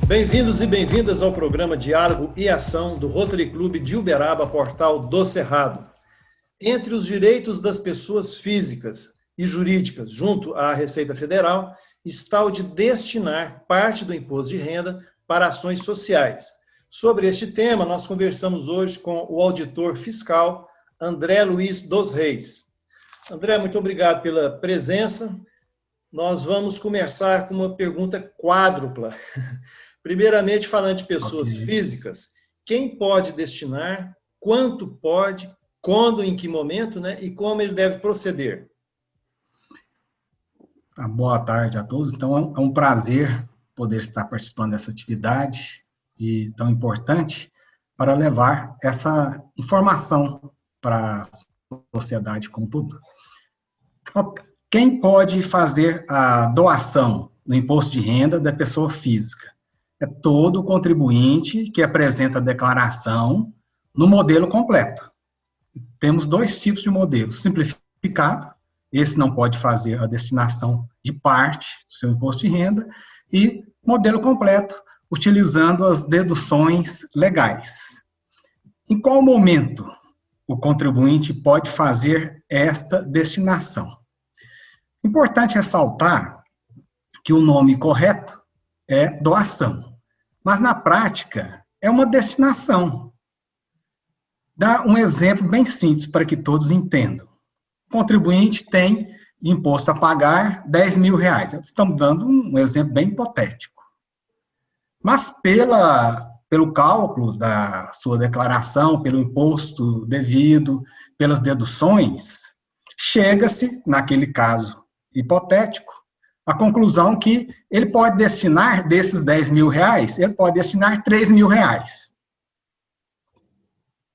Bem-vindos e bem-vindas ao programa Diálogo e Ação do Rotary Clube de Uberaba, portal do Cerrado. Entre os direitos das pessoas físicas e jurídicas junto à Receita Federal está o de destinar parte do imposto de renda para ações sociais. Sobre este tema, nós conversamos hoje com o auditor fiscal André Luiz dos Reis. André, muito obrigado pela presença. Nós vamos começar com uma pergunta quádrupla. Primeiramente, falando de pessoas físicas, quem pode destinar, quanto pode, quando, em que momento, né, e como ele deve proceder? Boa tarde a todos. Então, é um prazer poder estar participando dessa atividade e tão importante para levar essa informação para a sociedade como um todo. Quem pode fazer a doação no imposto de renda da pessoa física? É todo contribuinte que apresenta a declaração no modelo completo. Temos dois tipos de modelo: simplificado, esse não pode fazer a destinação de parte do seu imposto de renda, e modelo completo, utilizando as deduções legais. Em qual momento o contribuinte pode fazer esta destinação? Importante ressaltar que o nome correto é doação, mas na prática é uma destinação. Dá um exemplo bem simples para que todos entendam. O contribuinte tem imposto a pagar R$10.000. Estamos dando um exemplo bem hipotético. Mas pelo cálculo da sua declaração, pelo imposto devido, pelas deduções, chega-se, naquele caso hipotético, a conclusão que ele pode destinar desses R$10.000, ele pode destinar R$3.000.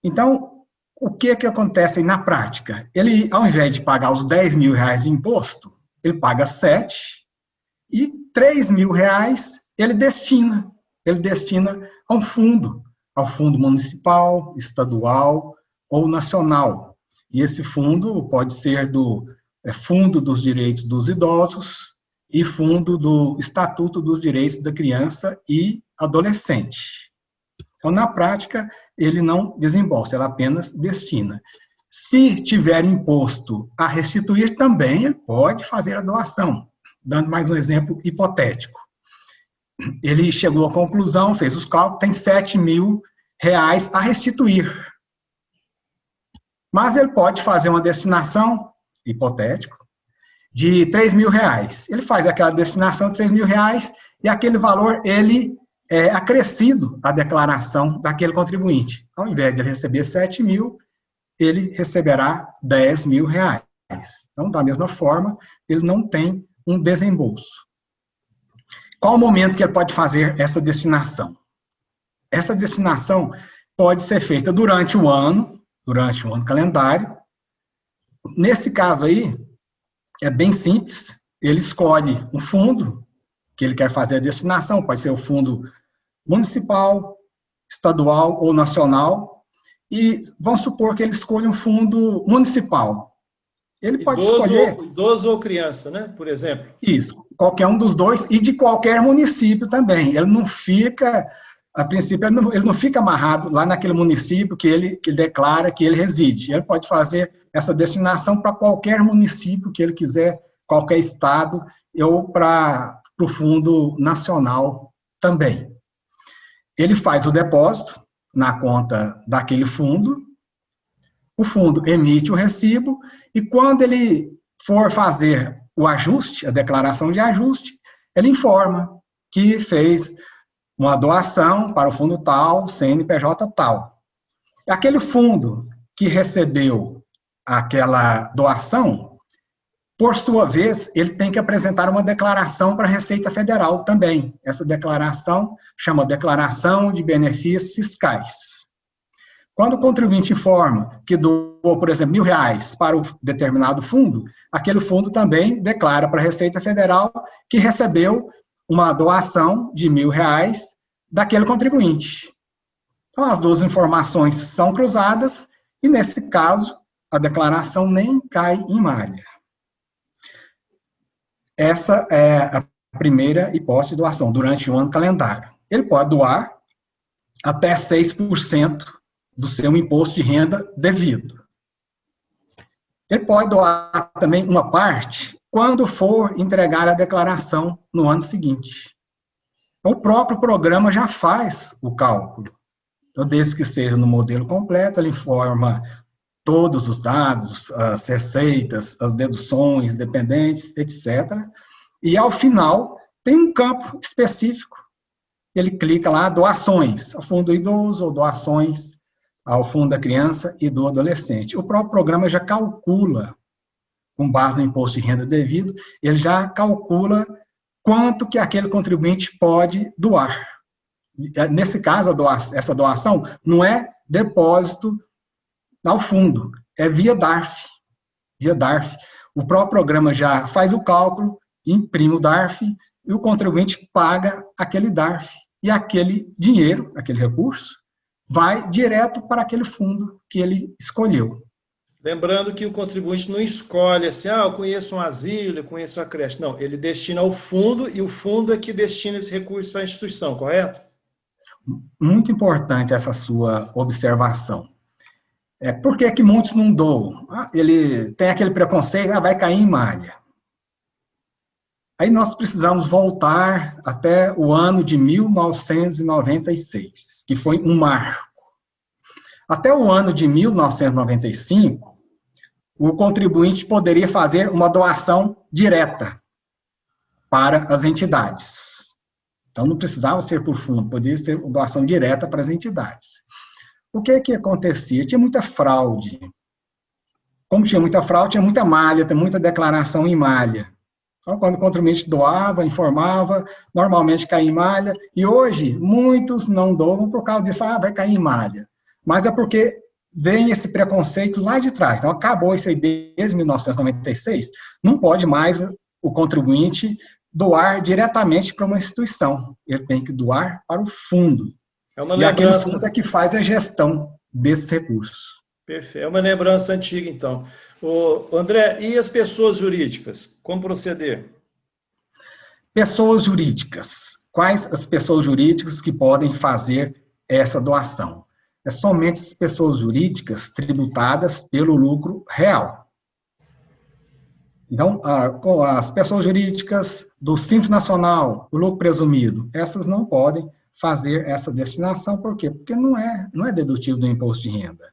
Então, o que acontece aí na prática? Ele, ao invés de pagar os R$10.000 de imposto, ele paga 7 e R$3.000 ele destina a um fundo, ao fundo municipal, estadual ou nacional. E esse fundo pode ser do Fundo dos Direitos dos Idosos e Fundo do Estatuto dos Direitos da Criança e Adolescente. Então, na prática, ele não desembolsa, ele apenas destina. Se tiver imposto a restituir também, ele pode fazer a doação. Dando mais um exemplo hipotético. Ele chegou à conclusão, fez os cálculos, tem R$7.000 a restituir. Mas ele pode fazer uma destinação, hipotético, de R$3.000. Ele faz aquela destinação de R$3.000 e aquele valor, ele é acrescido à declaração daquele contribuinte. Ao invés de ele receber 7.000, ele receberá R$10.000. Então, da mesma forma, ele não tem um desembolso. Qual o momento que ele pode fazer essa destinação? Essa destinação pode ser feita durante o ano calendário. Nesse caso aí, é bem simples. Ele escolhe um fundo que ele quer fazer a destinação, pode ser o fundo municipal, estadual ou nacional, e vamos supor que ele escolha um fundo municipal. Ele pode escolher... Idoso ou criança, né? Por exemplo. Isso, qualquer um dos dois, e de qualquer município também. Ele não fica, a princípio, ele não fica amarrado lá naquele município que ele declara que ele reside. Ele pode fazer essa destinação para qualquer município que ele quiser, qualquer estado, ou para o Fundo Nacional também. Ele faz o depósito na conta daquele fundo, o fundo emite o recibo, e quando ele for fazer o ajuste, a declaração de ajuste, ele informa que fez uma doação para o fundo tal, CNPJ tal. Aquele fundo que recebeu aquela doação, por sua vez, ele tem que apresentar uma declaração para a Receita Federal também. Essa declaração chama Declaração de Benefícios Fiscais. Quando o contribuinte informa que doou, por exemplo, R$1.000 para um determinado fundo, aquele fundo também declara para a Receita Federal que recebeu uma doação de R$1.000 daquele contribuinte. Então, as duas informações são cruzadas e, nesse caso, a declaração nem cai em malha. Essa é a primeira hipótese de doação, durante o ano calendário. Ele pode doar até 6% do seu imposto de renda devido. Ele pode doar também uma parte quando for entregar a declaração no ano seguinte. Então, o próprio programa já faz o cálculo. Então, desde que seja no modelo completo, ele informa todos os dados, as receitas, as deduções, dependentes, etc. E, ao final, tem um campo específico. Ele clica lá, doações ao fundo do idoso ou doações ao fundo da criança e do adolescente. O próprio programa já calcula, com base no imposto de renda devido, ele já calcula quanto que aquele contribuinte pode doar. Nesse caso, essa doação não é depósito ao fundo, é via DARF. Via DARF. O próprio programa já faz o cálculo, imprime o DARF e o contribuinte paga aquele DARF. E aquele dinheiro, aquele recurso, vai direto para aquele fundo que ele escolheu. Lembrando que o contribuinte não escolhe assim, eu conheço um asilo, eu conheço uma creche. Não, ele destina ao fundo e o fundo é que destina esse recurso à instituição, correto? Muito importante essa sua observação. Por que muitos não doam? Ele tem aquele preconceito, vai cair em malha. Aí nós precisamos voltar até o ano de 1996, que foi um marco. Até o ano de 1995, o contribuinte poderia fazer uma doação direta para as entidades. Então, não precisava ser por fundo, poderia ser doação direta para as entidades. O que acontecia? Tinha muita fraude. Como tinha muita fraude, tinha muita malha, tem muita declaração em malha. Então, quando o contribuinte doava, informava, normalmente caía em malha, e hoje muitos não doam por causa disso, vai cair em malha. Mas é porque vem esse preconceito lá de trás. Então, acabou isso aí desde 1996, não pode mais o contribuinte doar diretamente para uma instituição, ele tem que doar para o fundo. E aquele fundo é que faz a gestão desses recursos. Perfeito. É uma lembrança antiga, então. André, e as pessoas jurídicas? Como proceder? Pessoas jurídicas. Quais as pessoas jurídicas que podem fazer essa doação? É somente as pessoas jurídicas tributadas pelo lucro real. Então, as pessoas jurídicas do Simples Nacional, o lucro presumido, essas não podem fazer essa destinação. Por quê? Porque não é dedutível do imposto de renda.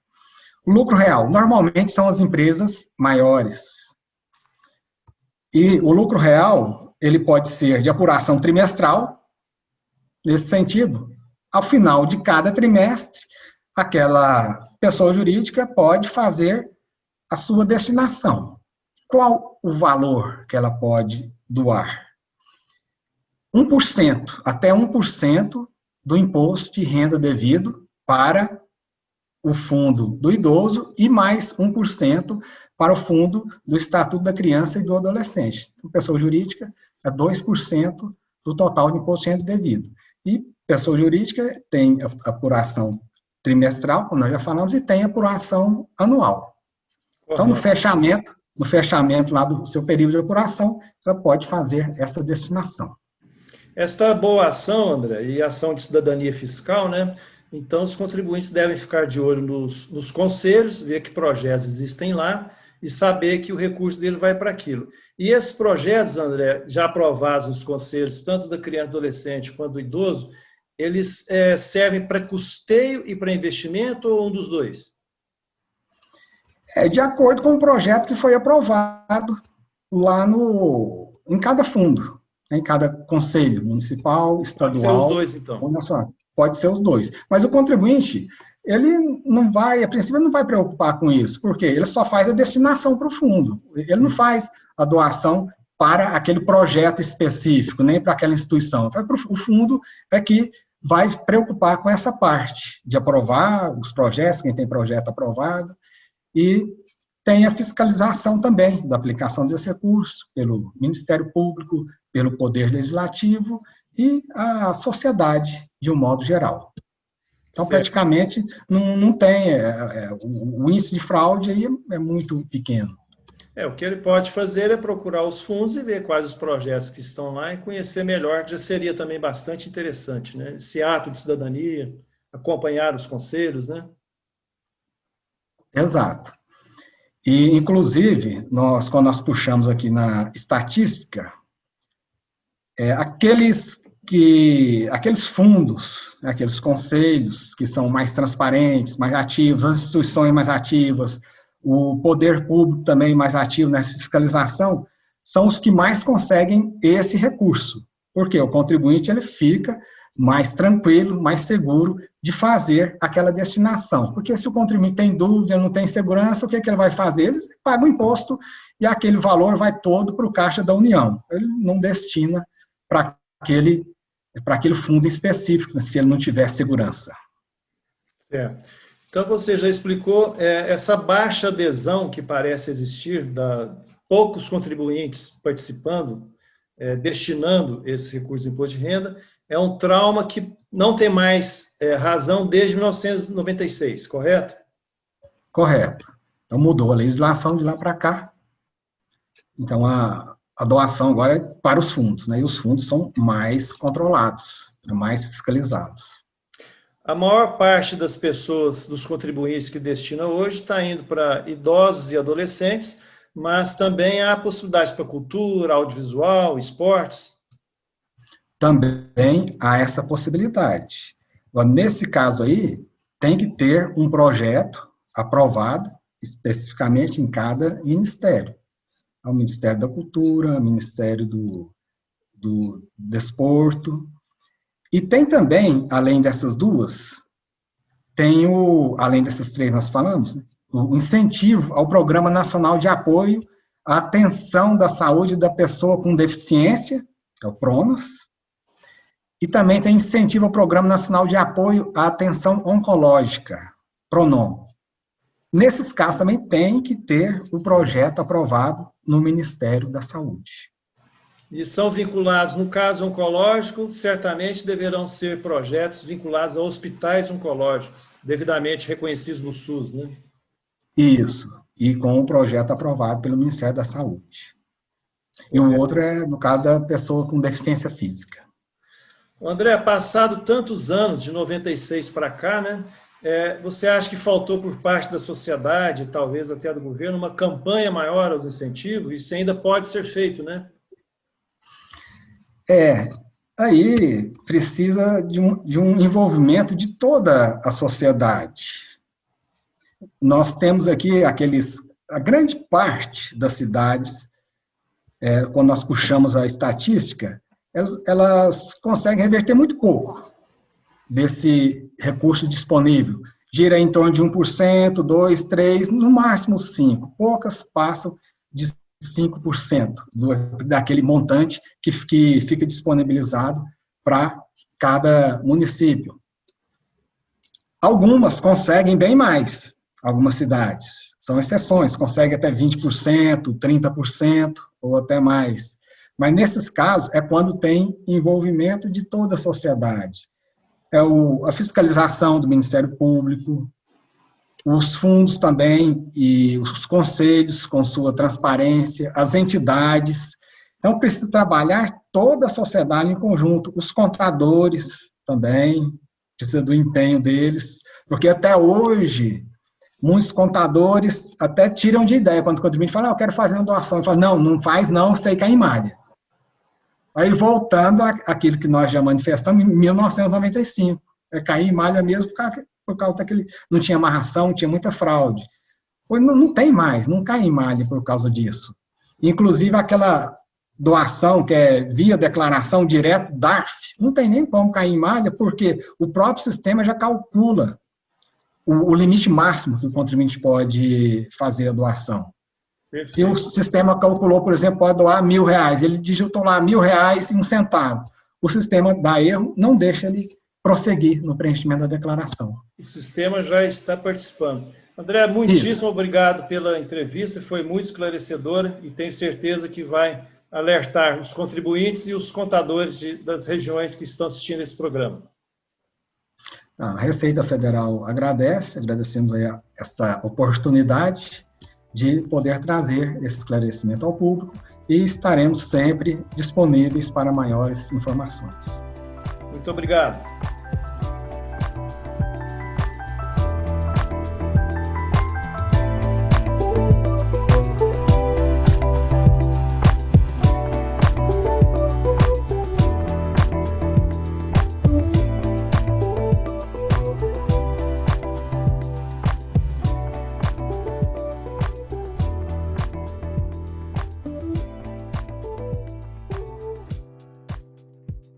O lucro real, normalmente, são as empresas maiores. E o lucro real, ele pode ser de apuração trimestral, nesse sentido, ao final de cada trimestre, aquela pessoa jurídica pode fazer a sua destinação. Qual o valor que ela pode doar? 1%, até 1% do imposto de renda devido para o fundo do idoso e mais 1% para o fundo do Estatuto da Criança e do Adolescente. Então, pessoa jurídica é 2% do total de imposto de renda devido. E pessoa jurídica tem apuração trimestral, como nós já falamos, e tem apuração anual. Então, no fechamento lá do seu período de apuração, ela pode fazer essa destinação. Esta boa ação, André, e ação de cidadania fiscal, né? Então, os contribuintes devem ficar de olho nos conselhos, ver que projetos existem lá e saber que o recurso dele vai para aquilo. E esses projetos, André, já aprovados nos conselhos, tanto da criança e adolescente quanto do idoso, eles servem para custeio e para investimento ou um dos dois? De acordo com o projeto que foi aprovado lá em cada fundo, em cada conselho municipal, estadual. Pode ser os dois, então. Ou nacional. Pode ser os dois. Mas o contribuinte, ele não vai, a princípio, não vai preocupar com isso, porque ele só faz a destinação para o fundo. Ele não faz a doação para aquele projeto específico, nem para aquela instituição. O fundo é que vai preocupar com essa parte de aprovar os projetos, quem tem projeto aprovado, e tem a fiscalização também da aplicação desse recurso pelo Ministério Público, pelo Poder Legislativo e a sociedade, de um modo geral. Então, Certo. praticamente, não tem, o índice de fraude aí é muito pequeno. O que ele pode fazer é procurar os fundos e ver quais os projetos que estão lá e conhecer melhor, que já seria também bastante interessante, né? Esse ato de cidadania, acompanhar os conselhos, né? Exato. E, inclusive, quando nós puxamos aqui na estatística, aqueles fundos, aqueles conselhos que são mais transparentes, mais ativos, as instituições mais ativas, o poder público também mais ativo nessa fiscalização, são os que mais conseguem esse recurso. Porque o contribuinte ele fica mais tranquilo, mais seguro de fazer aquela destinação. Porque se o contribuinte tem dúvida, não tem segurança, o que ele vai fazer? Ele paga o imposto e aquele valor vai todo para o Caixa da União. Ele não destina para aquele fundo específico, se ele não tiver segurança. Então, você já explicou essa baixa adesão que parece existir, poucos contribuintes participando, destinando esse recurso do imposto de renda, é um trauma que não tem mais razão desde 1996, correto? Correto. Então, mudou a legislação de lá para cá. Então, a doação agora é para os fundos, né? E os fundos são mais controlados, mais fiscalizados. A maior parte das pessoas, dos contribuintes que destinam hoje, está indo para idosos e adolescentes, mas também há possibilidades para cultura, audiovisual, esportes. Também há essa possibilidade. Agora, nesse caso aí, tem que ter um projeto aprovado especificamente em cada ministério. O Ministério da Cultura, o Ministério do Desporto. E tem também, além dessas duas, além dessas três nós falamos, né, o incentivo ao Programa Nacional de Apoio à Atenção da Saúde da Pessoa com Deficiência, que é o PRONAS, e também tem incentivo ao Programa Nacional de Apoio à Atenção Oncológica, PRONON. Nesses casos também tem que ter o projeto aprovado no Ministério da Saúde. E são vinculados, no caso oncológico, certamente deverão ser projetos vinculados a hospitais oncológicos, devidamente reconhecidos no SUS, né? Isso, e com o projeto aprovado pelo Ministério da Saúde. E o outro é, no caso, da pessoa com deficiência física. André, passado tantos anos, de 96 para cá, né? Você acha que faltou por parte da sociedade, talvez até do governo, uma campanha maior aos incentivos? Isso ainda pode ser feito, né? Aí precisa de um envolvimento de toda a sociedade. Nós temos aqui a grande parte das cidades, quando nós puxamos a estatística, elas conseguem reverter muito pouco desse recurso disponível. Gira em torno de 1%, 2%, 3%, no máximo 5%. Poucas passam de 5% daquele montante que fica disponibilizado para cada município. Algumas conseguem bem mais, algumas cidades. São exceções, conseguem até 20%, 30% ou até mais. Mas nesses casos é quando tem envolvimento de toda a sociedade. A fiscalização do Ministério Público, os fundos também e os conselhos com sua transparência, as entidades. Então, precisa trabalhar toda a sociedade em conjunto, os contadores também, precisa do empenho deles, porque até hoje, muitos contadores até tiram de ideia, quando o contribuinte fala, eu quero fazer uma doação, ele fala, não faz não, sei que é em malha. Aí, voltando àquilo que nós já manifestamos em 1995, cair em malha mesmo por causa daquele, não tinha amarração, tinha muita fraude. Hoje não tem mais, não cai em malha por causa disso. Inclusive, aquela doação que é via declaração direto, DARF, não tem nem como cair em malha, porque o próprio sistema já calcula o limite máximo que o contribuinte pode fazer a doação. Perfeito. Se o sistema calculou, por exemplo, pode doar R$1.000, ele digitou lá R$1.000,01. O sistema dá erro, não deixa ele prosseguir no preenchimento da declaração. O sistema já está participando. André, muitíssimo obrigado pela entrevista, foi muito esclarecedora e tenho certeza que vai alertar os contribuintes e os contadores das regiões que estão assistindo esse programa. A Receita Federal agradecemos aí essa oportunidade de poder trazer esse esclarecimento ao público e estaremos sempre disponíveis para maiores informações. Muito obrigado.